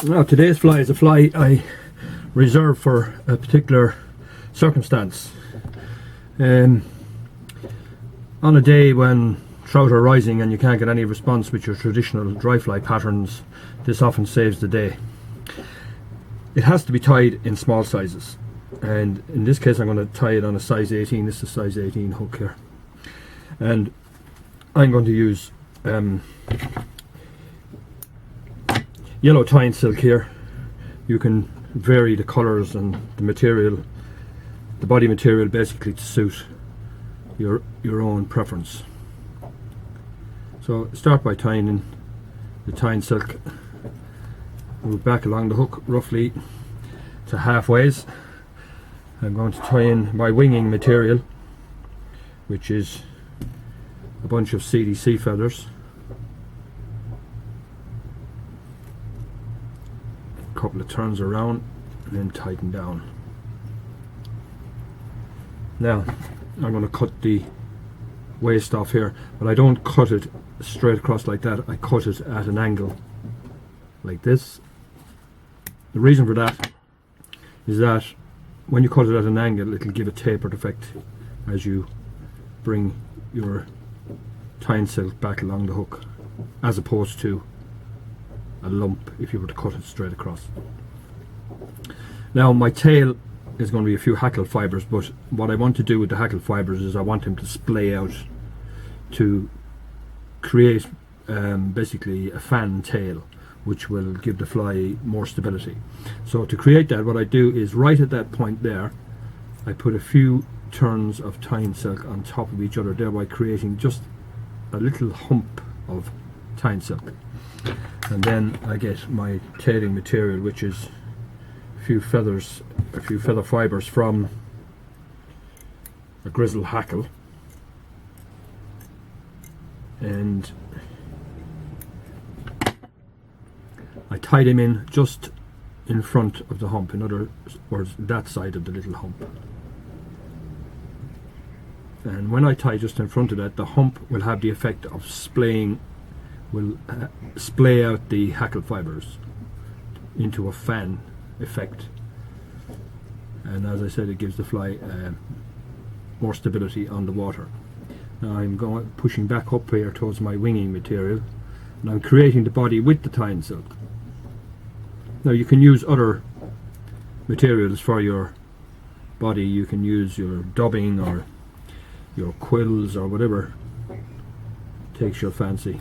Now today's fly is a fly I reserve for a particular circumstance. On a day when trout are rising and you can't get any response with your traditional dry fly patterns, this often saves the day. It has to be tied in small sizes, and in this case I'm going to tie it on a size 18. This is a size 18 hook here, and I'm going to use yellow tine silk here. You can vary the colours and the material, the body material, basically to suit your own preference. So start by tying in the tine silk, move back along the hook roughly to halfways. I'm going to tie in my winging material, which is a bunch of CDC feathers. A couple of turns around and then tighten down. Now I'm going to cut the waist off here, but I don't cut it straight across like that. I cut it at an angle like this. The reason for that is that when you cut it at an angle, it'll give a tapered effect as you bring your tine silk back along the hook, as opposed to a lump if you were to cut it straight across. Now my tail is going to be a few hackle fibres, but what I want to do with the hackle fibres is I want them to splay out to create basically a fan tail, which will give the fly more stability. So to create that, what I do is right at that point there, I put a few turns of tine silk on top of each other, thereby creating just a little hump of tine silk. And then I get my tailing material, which is a few feather fibres from a grizzle hackle, and I tie them in just in front of the hump, in other words that side of the little hump. And when I tie just in front of that, the hump will have the effect of splaying, will splay out the hackle fibres into a fan effect, and as I said, it gives the fly more stability on the water. Now I'm pushing back up here towards my winging material, and I'm creating the body with the tine silk. Now you can use other materials for your body. You can use your dubbing or your quills or whatever takes your fancy,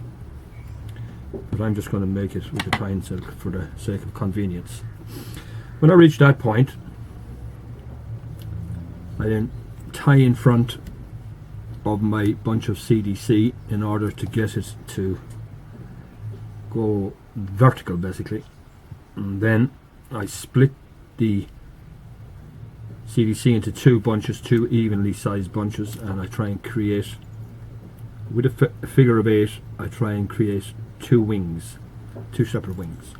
but I'm just going to make it with the tine silk for the sake of convenience. When I reach that point, I then tie in front of my bunch of CDC in order to get it to go vertical basically, and then I split the CDC into two bunches, two evenly sized bunches, and I try and create, with a figure of 8, I try and create two wings, two separate wings.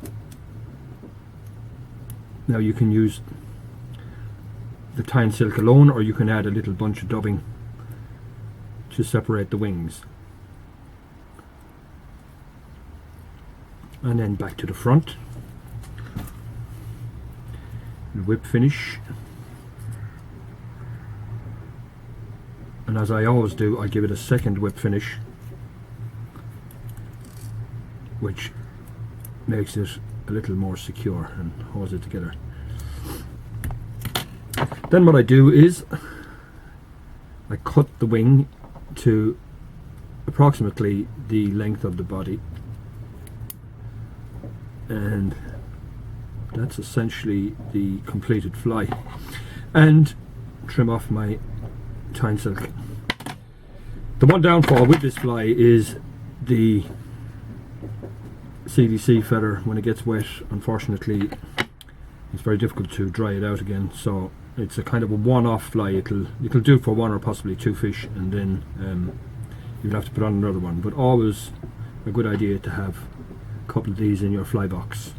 Now you can use the tine silk alone, or you can add a little bunch of dubbing to separate the wings. And then back to the front, whip finish, and as I always do, I give it a second whip finish, which makes it a little more secure and holds it together. Then what I do is I cut the wing to approximately the length of the body, and that's essentially the completed fly, and trim off my tine silk. The one downfall with this fly is the CDC feather. When it gets wet, unfortunately it's very difficult to dry it out again, so it's a kind of a one-off fly. It'll do for one or possibly two fish, and then you'll have to put on another one, but always a good idea to have a couple of these in your fly box.